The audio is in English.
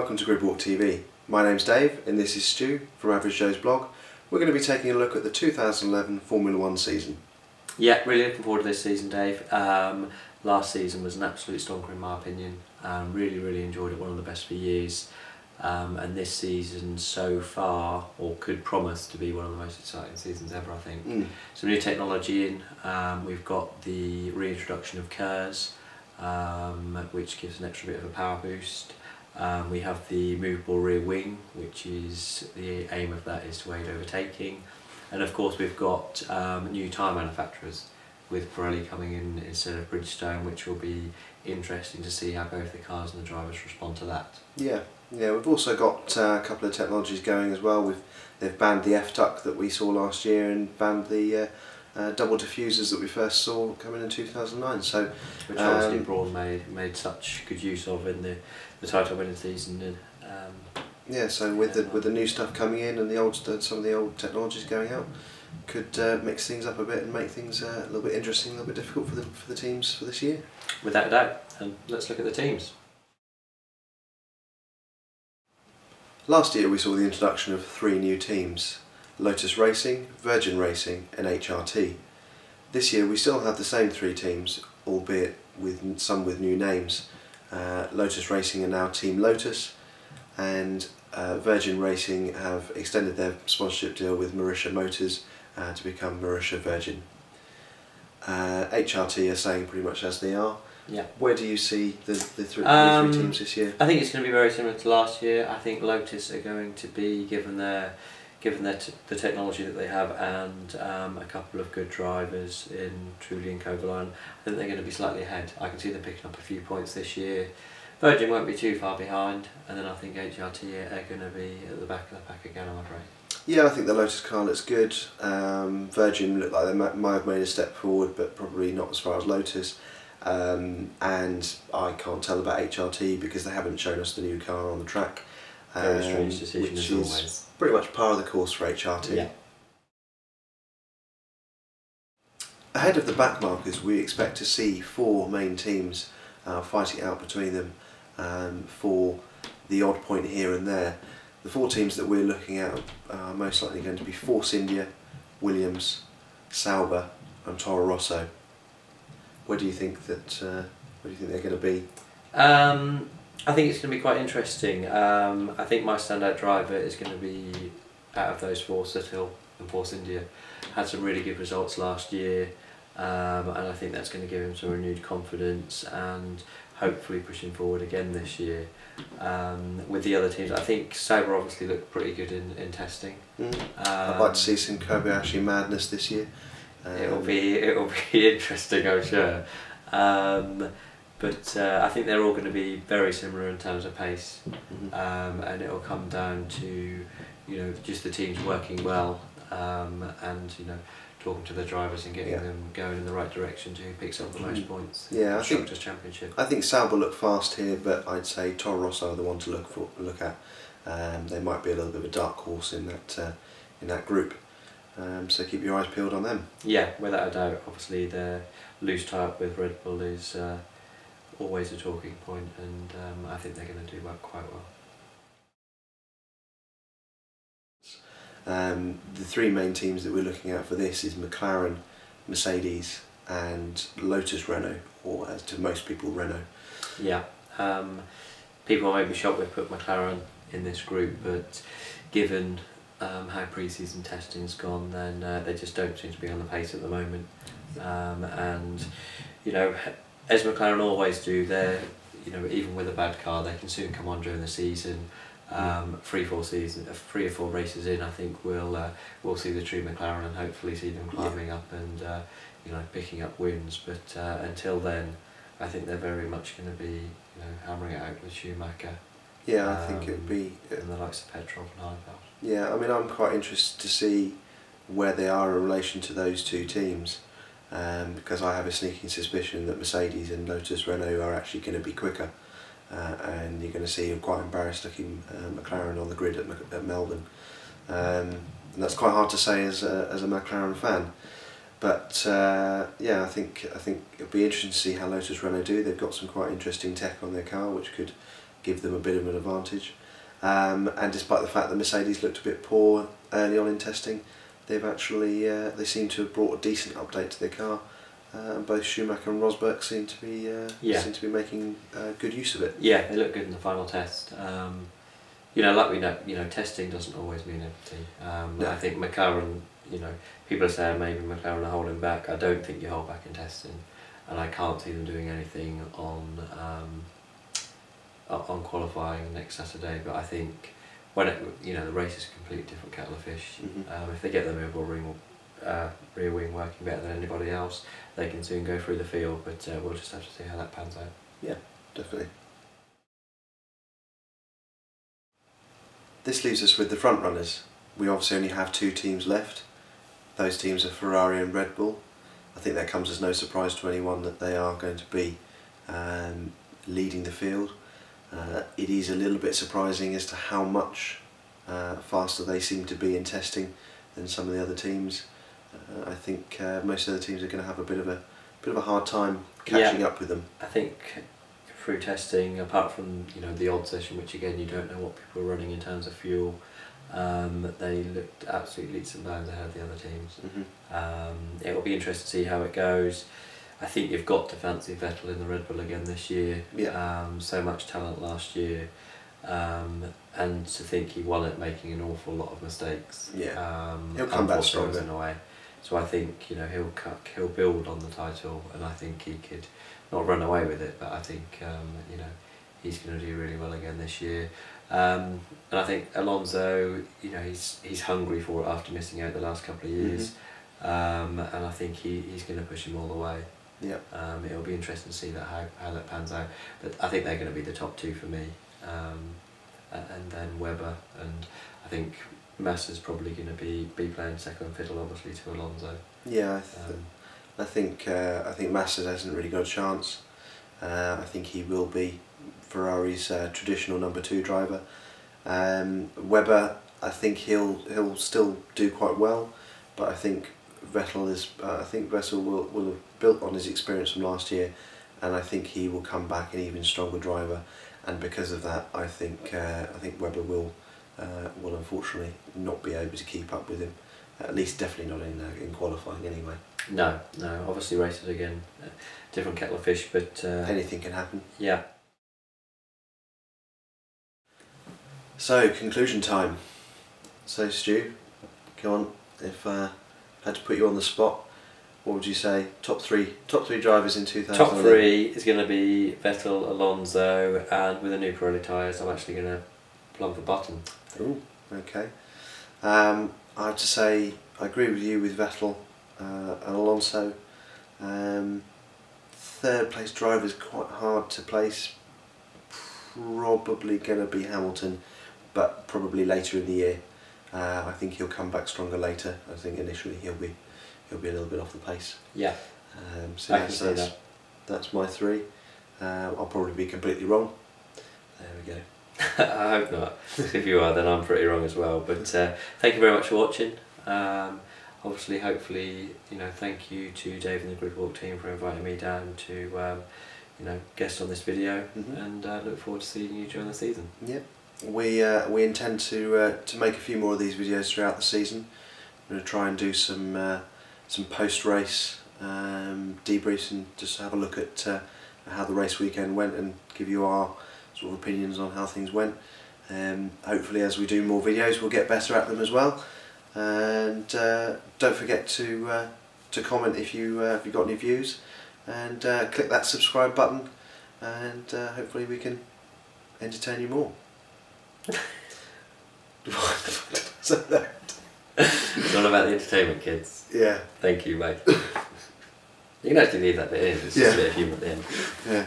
Welcome to GRIDWALKtv. My name's Dave and this is Stu from Average Joe's blog. We're going to be taking a look at the 2011 Formula 1 season. Yeah, really looking forward to this season, Dave. Last season was an absolute stonker in my opinion. Really enjoyed it, one of the best for years. And this season so far, or could promise to be one of the most exciting seasons ever, I think. Some new technology in. We've got the reintroduction of KERS, which gives an extra bit of a power boost. We have the movable rear wing, which is the aim of that is to aid overtaking. And of course we've got new tyre manufacturers, with Pirelli coming in instead of Bridgestone, which will be interesting to see how both the cars and the drivers respond to that. Yeah, we've also got a couple of technologies going as well. They've banned the F-duct that we saw last year and banned the double diffusers that we first saw coming in 2009. So, which obviously Braun made such good use of in the title winning season. Yeah, so with the new stuff coming in and some of the old technologies going out, could mix things up a bit and make things a little bit interesting, a little bit difficult for the teams for this year. Without a doubt. And let's look at the teams. Last year we saw the introduction of 3 new teams: Lotus Racing, Virgin Racing and HRT. This year we still have the same 3 teams, albeit with some with new names. Lotus Racing are now Team Lotus, and Virgin Racing have extended their sponsorship deal with Marisha Motors to become Marisha Virgin. HRT are staying pretty much as they are. Yeah. Where do you see the three teams this year? I think it's going to be very similar to last year. I think Lotus are going to be, given the technology that they have and a couple of good drivers in Trulli and Kovalainen, I think they're going to be slightly ahead. I can see them picking up a few points this year. Virgin won't be too far behind, and then I think HRT are going to be at the back of the pack again, I'm afraid. Yeah, I think the Lotus car looks good. Virgin look like they might have made a step forward, but probably not as far as Lotus. And I can't tell about HRT because they haven't shown us the new car on the track. Very strange decision which as is always. Pretty much par of the course for HRT. Yeah. Ahead of the backmarkers, we expect to see 4 main teams fighting out between them for the odd point here and there. The 4 teams that we're looking at are most likely going to be Force India, Williams, Sauber and Toro Rosso. Where do you think that? Where do you think they're going to be? I think it's going to be quite interesting. I think my standout driver is going to be, out of those 4, Suthill and Force India. Had some really good results last year, and I think that's going to give him some renewed confidence and hopefully pushing forward again this year. With the other teams, I think Sauber obviously looked pretty good in testing. I'd like to see some Kobayashi madness this year. It'll be interesting, I'm sure. But I think they're all going to be very similar in terms of pace, and it'll come down to just the teams working well, and talking to the drivers and getting them going in the right direction to who picks up the most points. Yeah, Constructors' Championship. I think Sauber look fast here, but I'd say Toro Rosso are the one to look at. They might be a little bit of a dark horse in that group. So keep your eyes peeled on them. Yeah, without a doubt. Obviously, their loose tie-up with Red Bull is always a talking point, and I think they're going to do quite well. The 3 main teams that we're looking at for this is McLaren, Mercedes and Lotus Renault, or as to most people, Renault. Yeah, people may be shocked we've put McLaren in this group, but given how pre-season testing's gone, then they just don't seem to be on the pace at the moment. And as McLaren always do, they're even with a bad car, they can soon come on during the season. 3 or 4 races in, I think we'll see the true McLaren and hopefully see them climbing up and picking up wins. But until then, I think they're very much going to be hammering it out with Schumacher. Yeah, I think it would be and the likes of Petrov and Heidfeld. Yeah, I mean, I'm quite interested to see where they are in relation to those 2 teams, because I have a sneaking suspicion that Mercedes and Lotus Renault are actually going to be quicker. And you're going to see a quite embarrassed looking McLaren on the grid at Melbourne, and that's quite hard to say as a McLaren fan. But yeah, I think it'll be interesting to see how Lotus Renault do. They've got some quite interesting tech on their car, which could give them a bit of an advantage. And despite the fact that Mercedes looked a bit poor early on in testing, they've actually they seem to have brought a decent update to their car. And both Schumacher and Rosberg seem to be making good use of it. Yeah, they look good in the final test. You know, like we know, testing doesn't always mean everything. No. I think McLaren, people are saying maybe McLaren are holding back. I don't think you hold back in testing, and I can't see them doing anything on qualifying next Saturday. But I think when the race is a completely different kettle of fish. If they get the rear wing working better than anybody else, they can soon go through the field. But we'll just have to see how that pans out. Yeah, definitely. This leaves us with the front runners. We obviously only have 2 teams left. Those teams are Ferrari and Red Bull. I think that comes as no surprise to anyone that they are going to be leading the field. It is a little bit surprising as to how much faster they seem to be in testing than some of the other teams. I think most of the teams are going to have a bit of a hard time catching up with them. I think through testing, apart from the odd session, which again you don't know what people are running in terms of fuel, they looked absolutely leaps and bounds ahead of the other teams. It will be interesting to see how it goes. I think you've got to fancy Vettel in the Red Bull again this year. So much talent last year, and to think he won it making an awful lot of mistakes. He'll come back stronger in a way. So I think he'll build on the title, and I think he could not run away with it, but I think he's going to do really well again this year. And I think Alonso, he's hungry for it after missing out the last couple of years, and I think he's going to push him all the way. It'll be interesting to see how that pans out, but I think they're going to be the top 2 for me, and then Webber, and I think Massa's probably going to be playing second fiddle, obviously, to Alonso. I think Massa hasn't really got a chance. I think he will be Ferrari's traditional number 2 driver. Webber, I think he'll still do quite well, but I think Vettel will have built on his experience from last year, and I think he will come back an even stronger driver. And because of that, I think Webber will unfortunately not be able to keep up with him. At least, definitely not in qualifying anyway. No. Obviously, races again, different kettle of fish, but anything can happen. Yeah. So, conclusion time. So, Stu, go on. If I had to put you on the spot, what would you say? Top three drivers in 2011. Top 3 is going to be Vettel, Alonso, and with the new Pirelli tyres, I'm actually going to plumb for Button. Ooh, okay. I have to say I agree with you with Vettel and Alonso. 3rd place driver is quite hard to place. Probably going to be Hamilton, but probably later in the year. I think he'll come back stronger later. I think initially he'll be a little bit off the pace. Yeah. So I can see that. That's my 3. I'll probably be completely wrong. There we go. I hope not. If you are, then I'm pretty wrong as well. But thank you very much for watching. Obviously, hopefully, thank you to Dave and the Gridwalk team for inviting me down to, guest on this video, and look forward to seeing you during the season. Yep. We intend to make a few more of these videos throughout the season. We're going to try and do some post-race debriefs and just have a look at how the race weekend went and give you our sort of opinions on how things went. Hopefully, as we do more videos, we'll get better at them as well. And don't forget to comment if you've got any views, and click that subscribe button, and hopefully we can entertain you more. It's all about the entertainment, kids. Yeah. Thank you, mate. You can actually leave that bit in. It's just a bit of humour at the end. Yeah.